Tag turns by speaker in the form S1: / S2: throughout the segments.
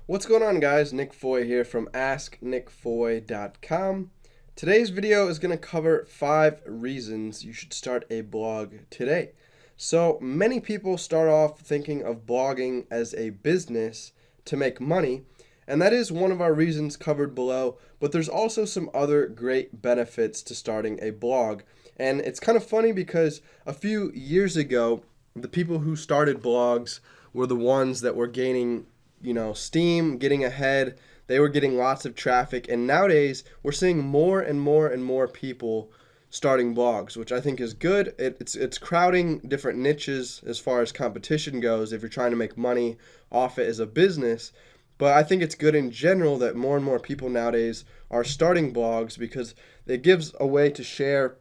S1: What's going on, guys? Nick Foy here from AskNickFoy.com. Today's video is going to cover 5 reasons you should start a blog today. So many people start off thinking of blogging as a business to make money, and that is one of our reasons covered below, but there's also some other great benefits to starting a blog. And it's kind of funny because a few years ago, the people who started blogs were the ones that were gaining steam, getting ahead. They were getting lots of traffic, and nowadays we're seeing more and more and more people starting blogs, which I think is good. It's crowding different niches as far as competition goes if you're trying to make money off it as a business. But I think it's good in general that more and more people nowadays are starting blogs because it gives a way to share,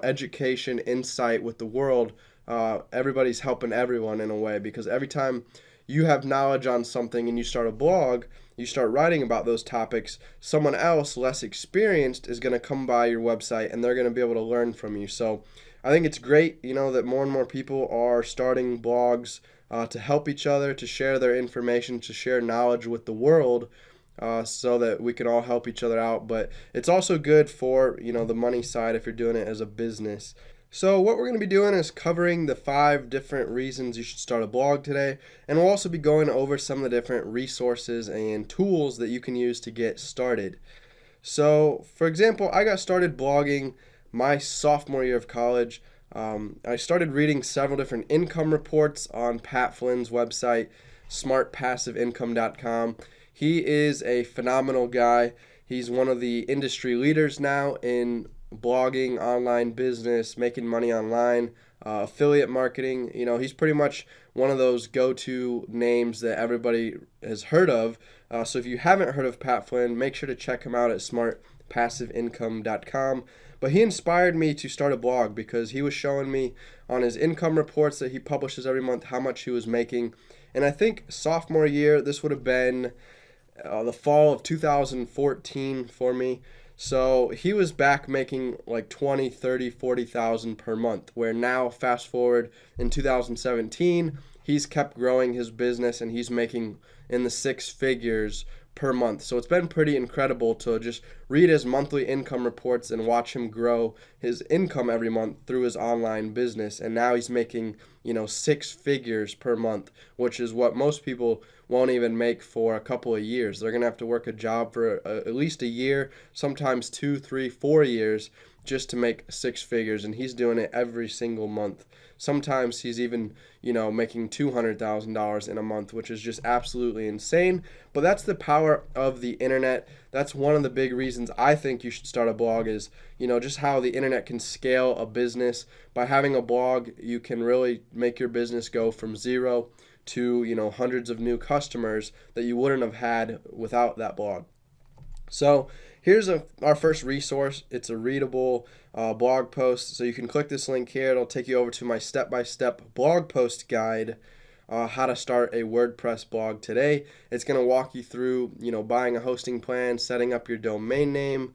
S1: education, insight with the world. Everybody's helping everyone in a way, because every time you have knowledge on something and you start a blog, you start writing about those topics, someone else less experienced is going to come by your website and they're going to be able to learn from you. So I think it's great, that more and more people are starting blogs to help each other, to share their information, to share knowledge with the world, so that we can all help each other out. But it's also good for, the money side if you're doing it as a business. So what we're going to be doing is covering the 5 different reasons you should start a blog today, and we'll also be going over some of the different resources and tools that you can use to get started. So, for example, I got started blogging my sophomore year of college. I started reading several different income reports on Pat Flynn's website, smartpassiveincome.com. He is a phenomenal guy. He's one of the industry leaders now in blogging, online business, making money online, affiliate marketing. He's pretty much one of those go-to names that everybody has heard of. So if you haven't heard of Pat Flynn, make sure to check him out at smartpassiveincome.com. But he inspired me to start a blog because he was showing me on his income reports that he publishes every month how much he was making. And I think sophomore year, this would have been the fall of 2014 for me. So he was back making like 20, 30, 40,000 per month, where now fast forward in 2017, he's kept growing his business and he's making in the 6 figures per month. So it's been pretty incredible to just read his monthly income reports and watch him grow his income every month through his online business. And now he's making, 6 figures per month, which is what most people won't even make for a couple of years. They're going to have to work a job for at least a year, sometimes 2, 3, 4 years just to make 6 figures, and he's doing it every single month. Sometimes he's even, making $200,000 in a month, which is just absolutely insane. But that's the power of the internet. That's one of the big reasons I think you should start a blog is, just how the internet can scale a business. By having a blog, you can really make your business go from zero to, hundreds of new customers that you wouldn't have had without that blog. So here's our first resource. It's a readable blog post. So you can click this link here. It'll take you over to my step-by-step blog post guide, how to start a WordPress blog today. It's going to walk you through, buying a hosting plan, setting up your domain name,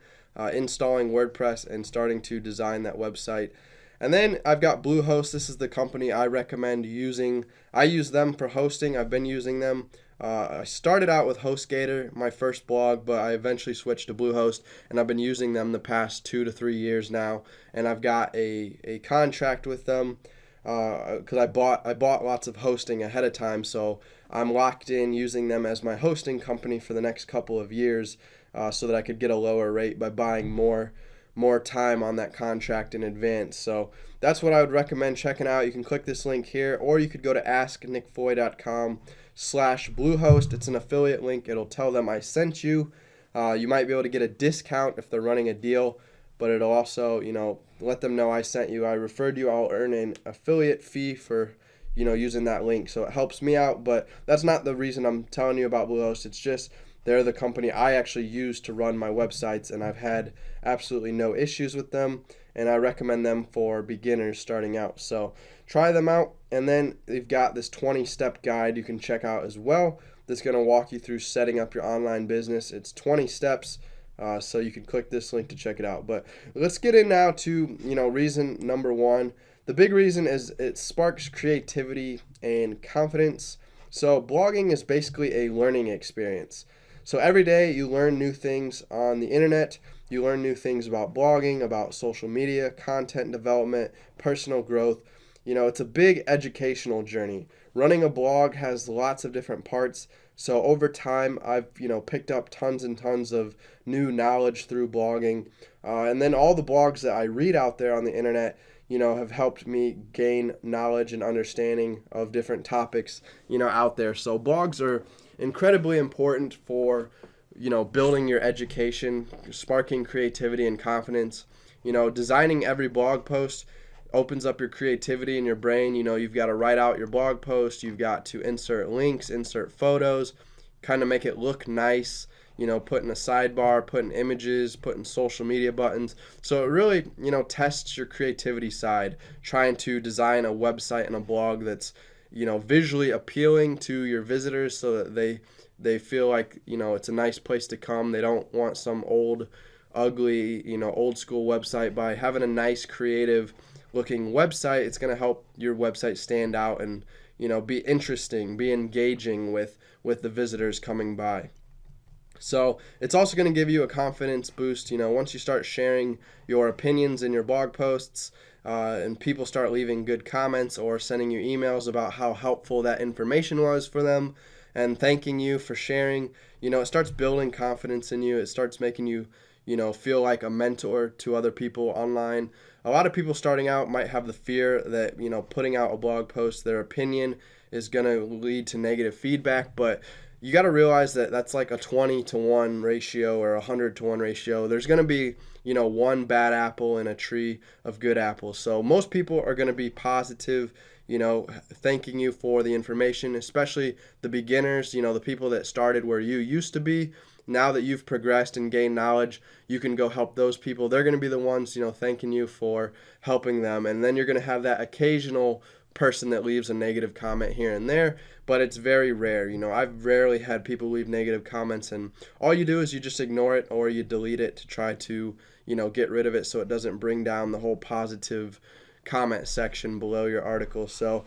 S1: installing WordPress, and starting to design that website. And then I've got Bluehost. This is the company I recommend using. I use them for hosting. I've been using them. I started out with HostGator, my first blog, but I eventually switched to Bluehost, and I've been using them the past 2 to 3 years now. And I've got a contract with them because I bought lots of hosting ahead of time, so I'm locked in using them as my hosting company for the next couple of years, so that I could get a lower rate by buying more time on that contract in advance. So that's what I would recommend checking out. You can click this link here, or you could go to asknickfoy.com/Bluehost. It's an affiliate link. It'll tell them I sent you. You might be able to get a discount if they're running a deal, but it'll also, let them know I sent you. I referred you. I'll earn an affiliate fee for, using that link. So it helps me out, but that's not the reason I'm telling you about Bluehost. It's just they're the company I actually use to run my websites, and I've had absolutely no issues with them, and I recommend them for beginners starting out. So try them out, and then they've got this 20-step guide you can check out as well that's going to walk you through setting up your online business. It's 20 steps, so you can click this link to check it out. But let's get in now to, reason number 1. The big reason is it sparks creativity and confidence. So blogging is basically a learning experience. So every day you learn new things on the internet. You learn new things about blogging, about social media, content development, personal growth. It's a big educational journey. Running a blog has lots of different parts. So over time, I've picked up tons and tons of new knowledge through blogging, and then all the blogs that I read out there on the internet, have helped me gain knowledge and understanding of different topics, out there. So blogs are incredibly important for, building your education, sparking creativity and confidence. Designing every blog post opens up your creativity in your brain. You've got to write out your blog post. You've got to insert links, insert photos, kind of make it look nice. Put in a sidebar, put in images, put in social media buttons. So it really, tests your creativity side, trying to design a website and a blog that's, visually appealing to your visitors so that they feel like, it's a nice place to come. They don't want some old, ugly, old school website. By having a nice, creative looking website, it's going to help your website stand out and, be interesting, be engaging with the visitors coming by. So it's also going to give you a confidence boost. Once you start sharing your opinions in your blog posts, and people start leaving good comments or sending you emails about how helpful that information was for them and thanking you for sharing, it starts building confidence in you. It starts making you, feel like a mentor to other people online. A lot of people starting out might have the fear that, putting out a blog post, their opinion is going to lead to negative feedback, but you got to realize that that's like a 20-to-1 ratio or a 100-to-1 ratio. There's going to be, one bad apple in a tree of good apples. So most people are going to be positive, thanking you for the information, especially the beginners, the people that started where you used to be. Now that you've progressed and gained knowledge, you can go help those people. They're going to be the ones, thanking you for helping them. And then you're going to have that occasional person that leaves a negative comment here and there, but it's very rare. I've rarely had people leave negative comments, and all you do is you just ignore it or you delete it to try to, get rid of it so it doesn't bring down the whole positive comment section below your article. So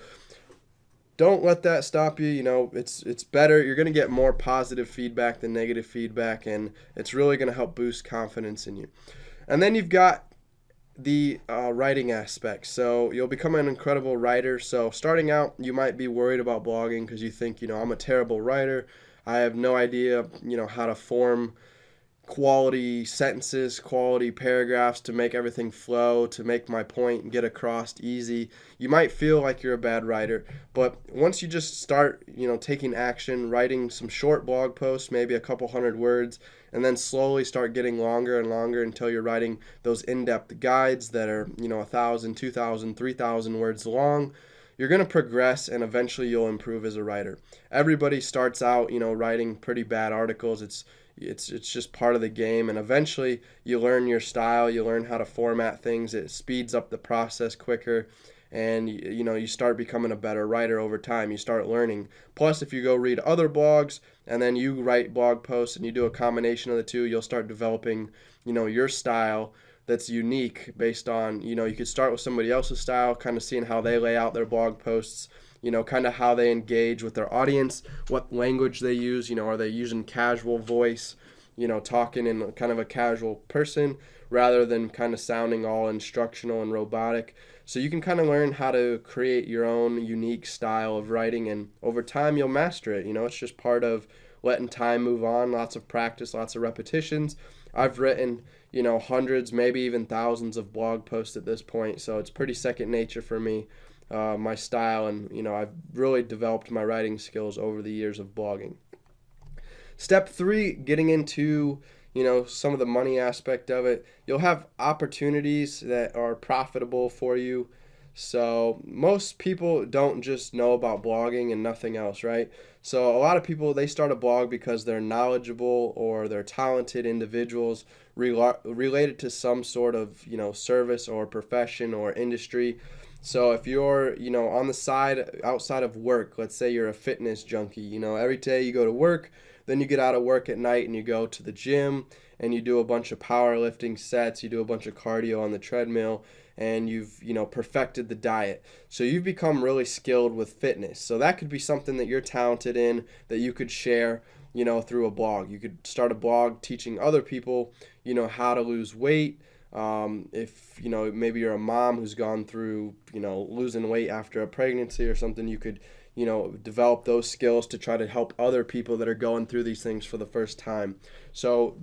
S1: don't let that stop you. It's better. You're going to get more positive feedback than negative feedback, and it's really going to help boost confidence in you. And then you've got the writing aspect. So you'll become an incredible writer. So starting out, you might be worried about blogging because you think, I'm a terrible writer. I have no idea, how to form quality sentences, quality paragraphs to make everything flow, to make my point and get across easy. You might feel like you're a bad writer, but once you just start, taking action, writing some short blog posts, maybe a couple hundred words, and then slowly start getting longer and longer until you're writing those in-depth guides that are, 1,000, 2,000, 3,000 words long, you're going to progress and eventually you'll improve as a writer. Everybody starts out, writing pretty bad articles. It's just part of the game, and eventually you learn your style, you learn how to format things. It speeds up the process quicker, and you start becoming a better writer over time. You start learning. Plus, if you go read other blogs and then you write blog posts and you do a combination of the two, you'll start developing, your style that's unique based on, you could start with somebody else's style, kind of seeing how they lay out their blog posts, kind of how they engage with their audience, what language they use, are they using casual voice, talking in kind of a casual person rather than kind of sounding all instructional and robotic. So you can kind of learn how to create your own unique style of writing, and over time you'll master it. It's just part of letting time move on, lots of practice, lots of repetitions. I've written, hundreds, maybe even thousands of blog posts at this point, so it's pretty second nature for me. My style, and I've really developed my writing skills over the years of blogging. Step 3, getting into some of the money aspect of it. You'll have opportunities that are profitable for you. So most people don't just know about blogging and nothing else, right? So a lot of people, they start a blog because they're knowledgeable or they're talented individuals related to some sort of service or profession or industry. So if you're, on the side, outside of work, let's say you're a fitness junkie, every day you go to work, then you get out of work at night and you go to the gym and you do a bunch of powerlifting sets, you do a bunch of cardio on the treadmill, and you've, perfected the diet. So you've become really skilled with fitness. So that could be something that you're talented in that you could share, through a blog. You could start a blog teaching other people, how to lose weight. If, maybe you're a mom who's gone through, losing weight after a pregnancy or something, you could, develop those skills to try to help other people that are going through these things for the first time. So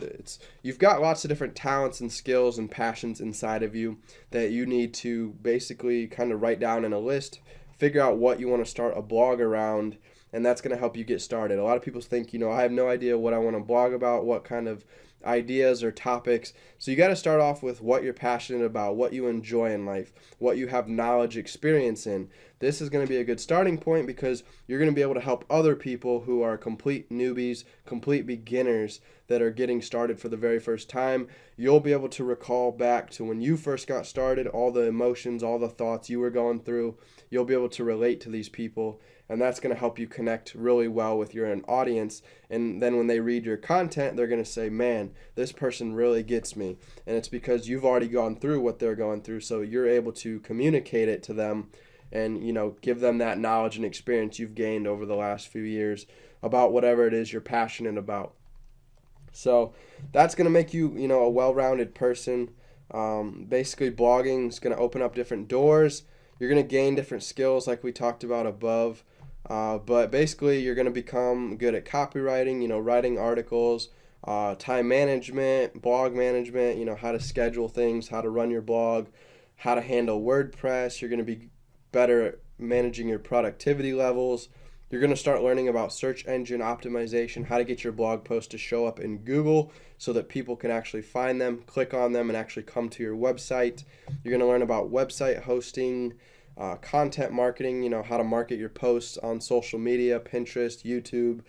S1: you've got lots of different talents and skills and passions inside of you that you need to basically kind of write down in a list, figure out what you want to start a blog around, and that's going to help you get started. A lot of people think, I have no idea what I want to blog about, what kind of ideas or topics. So you got to start off with what you're passionate about, what you enjoy in life, what you have knowledge, experience in. This is going to be a good starting point because you're going to be able to help other people who are complete newbies, complete beginners that are getting started for the very first time. You'll be able to recall back to when you first got started, all the emotions, all the thoughts you were going through. You'll be able to relate to these people, and that's going to help you connect really well with your audience. And then when they read your content, they're going to say, man, this person really gets me. And it's because you've already gone through what they're going through, so you're able to communicate it to them and, give them that knowledge and experience you've gained over the last few years about whatever it is you're passionate about. So that's going to make you, a well-rounded person. Basically, blogging is going to open up different doors. You're going to gain different skills like we talked about above. But basically, you're going to become good at copywriting, writing articles, time management, blog management, how to schedule things, how to run your blog, how to handle WordPress. You're going to be better at managing your productivity levels. You're going to start learning about search engine optimization, how to get your blog post to show up in Google so that people can actually find them, click on them, and actually come to your website. You're going to learn about website hosting, content marketing, how to market your posts on social media, Pinterest, YouTube,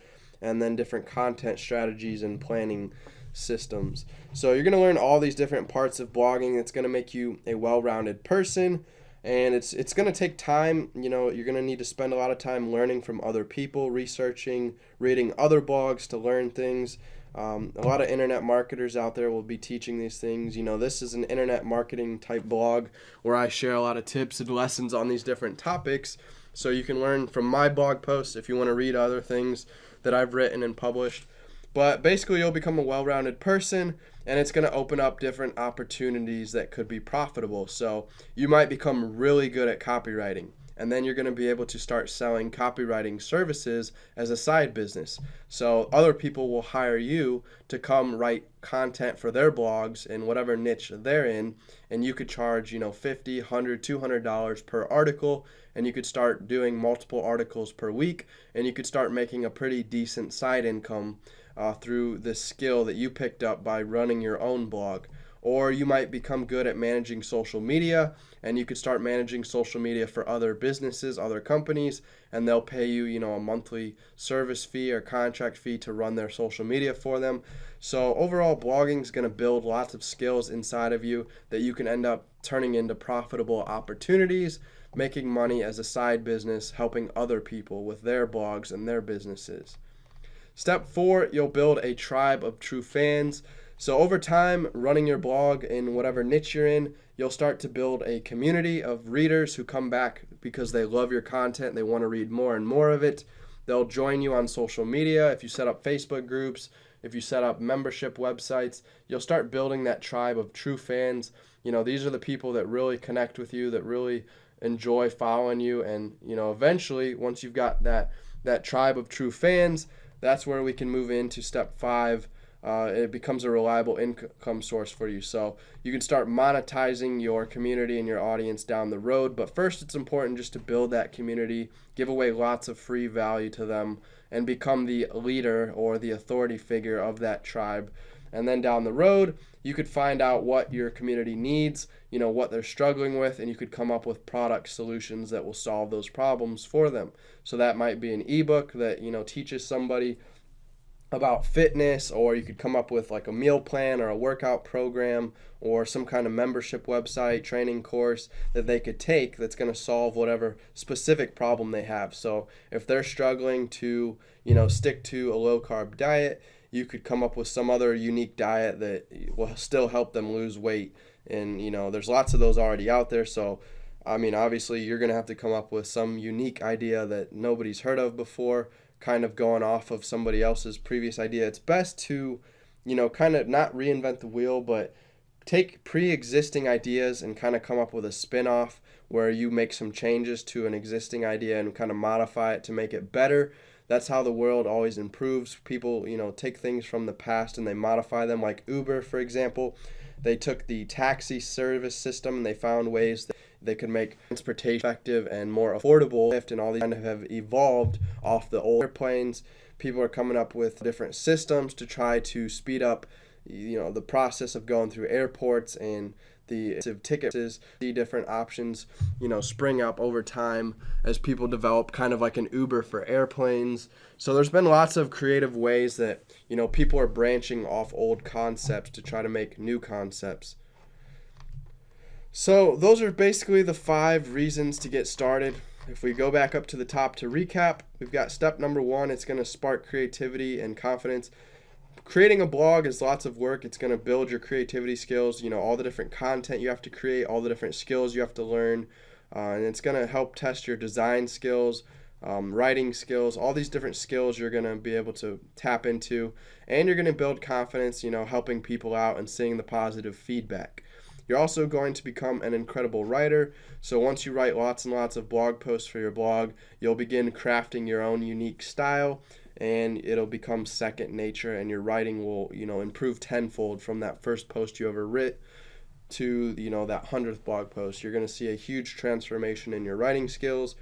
S1: and then different content strategies and planning systems. So you're going to learn all these different parts of blogging. It's going to make you a well-rounded person. And it's going to take time. You're going to need to spend a lot of time learning from other people, researching, reading other blogs to learn things. A lot of internet marketers out there will be teaching these things. This is an internet marketing type blog where I share a lot of tips and lessons on these different topics. So you can learn from my blog posts if you want to read other things that I've written and published. But basically, you'll become a well-rounded person, and it's going to open up different opportunities that could be profitable. So you might become really good at copywriting, and then you're going to be able to start selling copywriting services as a side business. So other people will hire you to come write content for their blogs in whatever niche they're in, and you could charge, $50, $100, $200 per article, and you could start doing multiple articles per week, and you could start making a pretty decent side income through this skill that you picked up by running your own blog. Or you might become good at managing social media, and you could start managing social media for other businesses, other companies, and they'll pay you, a monthly service fee or contract fee to run their social media for them. So overall, blogging is going to build lots of skills inside of you that you can end up turning into profitable opportunities, making money as a side business, helping other people with their blogs and their businesses. Step 4, you'll build a tribe of true fans. So over time, running your blog in whatever niche you're in, you'll start to build a community of readers who come back because they love your content. They want to read more and more of it. They'll join you on social media. If you set up Facebook groups, if you set up membership websites, you'll start building that tribe of true fans. These are the people that really connect with you, that really enjoy following you. And, eventually, once you've got that tribe of true fans, that's where we can move into step 5. It becomes a reliable income source for you. So you can start monetizing your community and your audience down the road. But first, it's important just to build that community, give away lots of free value to them, and become the leader or the authority figure of that tribe. And then down the road, you could find out what your community needs, what they're struggling with, and you could come up with product solutions that will solve those problems for them. So that might be an ebook that, teaches somebody about fitness, or you could come up with like a meal plan or a workout program or some kind of membership website, training course that they could take that's going to solve whatever specific problem they have. So if they're struggling to, stick to a low carb diet, you could come up with some other unique diet that will still help them lose weight And, there's lots of those already out there. So, I mean, obviously, you're going to have to come up with some unique idea that nobody's heard of before, kind of going off of somebody else's previous idea. It's best to, kind of not reinvent the wheel, but take pre-existing ideas and kind of come up with a spin-off where you make some changes to an existing idea and kind of modify it to make it better. That's how the world always improves. People, take things from the past and they modify them, like Uber, for example. They took the taxi service system and they found ways that they could make transportation effective and more affordable. And all these kind of have evolved off the old airplanes. People are coming up with different systems to try to speed up, the process of going through airports, and the tickets, the different options, spring up over time as people develop kind of like an Uber for airplanes. So there's been lots of creative ways that, people are branching off old concepts to try to make new concepts. So those are basically the 5 reasons to get started. If we go back up to the top to recap, we've got step number 1. It's going to spark creativity and confidence. Creating a blog is lots of work. It's going to build your creativity skills, all the different content you have to create, all the different skills you have to learn, and it's going to help test your design skills, writing skills, all these different skills you're going to be able to tap into, and you're going to build confidence, helping people out and seeing the positive feedback. You're also going to become an incredible writer. So once you write lots and lots of blog posts for your blog, you'll begin crafting your own unique style, and it'll become second nature, and your writing will, improve tenfold from that first post you ever writ to, that 100th blog post. You're going to see a huge transformation in your writing skills.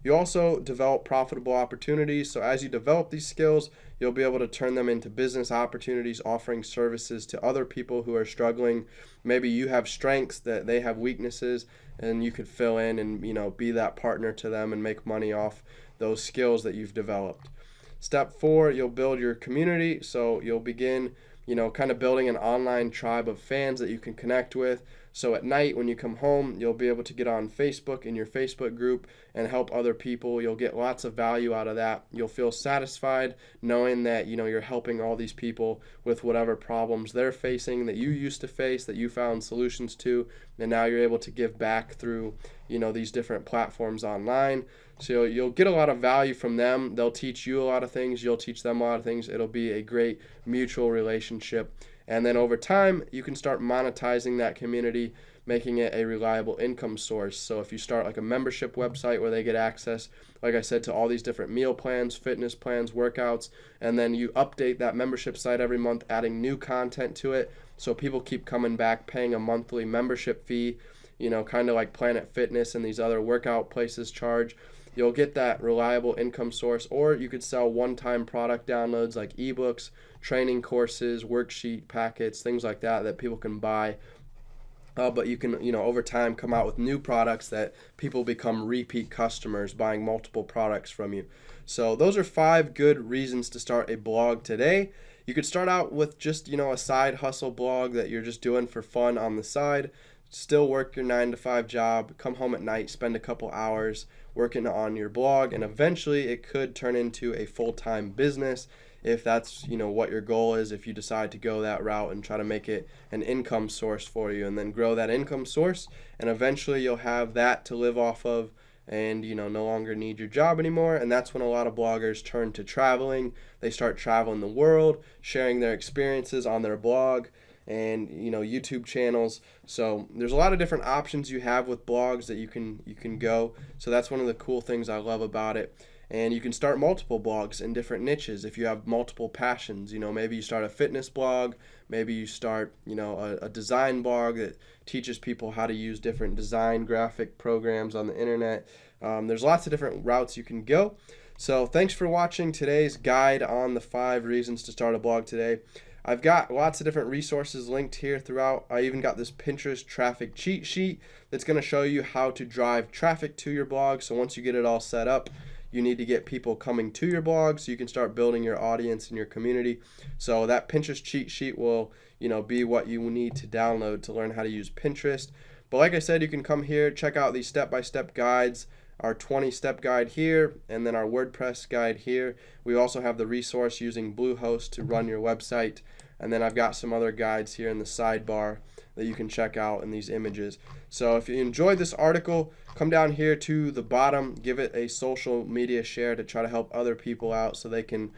S1: You also develop profitable opportunities. So as you develop these skills, you'll be able to turn them into business opportunities, offering services to other people who are struggling. Maybe you have strengths that they have weaknesses, and you could fill in and, be that partner to them and make money off those skills that you've developed. Step 4, you'll build your community. So you'll begin, kind of building an online tribe of fans that you can connect with. So at night when you come home, you'll be able to get on Facebook in your Facebook group and help other people. You'll get lots of value out of that. You'll feel satisfied knowing that, you're helping all these people with whatever problems they're facing that you used to face, that you found solutions to, and now you're able to give back through, these different platforms online. So you'll get a lot of value from them. They'll teach you a lot of things. You'll teach them a lot of things. It'll be a great mutual relationship. And then over time, you can start monetizing that community, making it a reliable income source. So if you start like a membership website where they get access, like I said, to all these different meal plans, fitness plans, workouts, and then you update that membership site every month, adding new content to it, so people keep coming back, paying a monthly membership fee, kind of like Planet Fitness and these other workout places charge. You'll get that reliable income source. Or you could sell one-time product downloads like ebooks, training courses, worksheet packets, things like that people can buy. But you can, over time come out with new products that people become repeat customers, buying multiple products from you. So those are 5 good reasons to start a blog today. You could start out with just, a side hustle blog that you're just doing for fun on the side. Still work your 9-to-5 job, come home at night, spend a couple hours working on your blog, and eventually it could turn into a full-time business if that's, what your goal is, if you decide to go that route and try to make it an income source for you, and then grow that income source, and eventually you'll have that to live off of, and no longer need your job anymore. And that's when a lot of bloggers turn to traveling. They start traveling the world, sharing their experiences on their blog and YouTube channels. So there's a lot of different options you have with blogs that you can go. So that's one of the cool things I love about it. And you can start multiple blogs in different niches if you have multiple passions. Maybe you start a fitness blog, maybe you start a design blog that teaches people how to use different design graphic programs on the internet. There's lots of different routes you can go. So thanks for watching today's guide on the 5 reasons to start a blog today. I've got lots of different resources linked here throughout. I even got this Pinterest traffic cheat sheet that's going to show you how to drive traffic to your blog. So once you get it all set up, you need to get people coming to your blog so you can start building your audience and your community. So that Pinterest cheat sheet will, be what you need to download to learn how to use Pinterest. But like I said, you can come here, check out these step-by-step guides, our 20-step guide here, and then our WordPress guide here. We also have the resource using Bluehost to run your website. And then I've got some other guides here in the sidebar that you can check out in these images. So if you enjoyed this article, come down here to the bottom, give it a social media share to try to help other people out so they can,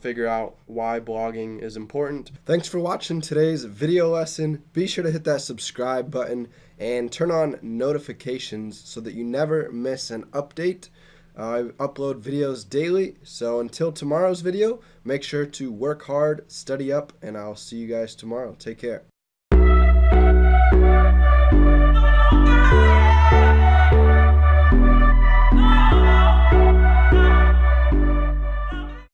S1: figure out why blogging is important. Thanks for watching today's video lesson. Be sure to hit that subscribe button and turn on notifications so that you never miss an update. I upload videos daily, so until tomorrow's video, make sure to work hard, study up, and I'll see you guys tomorrow. Take care.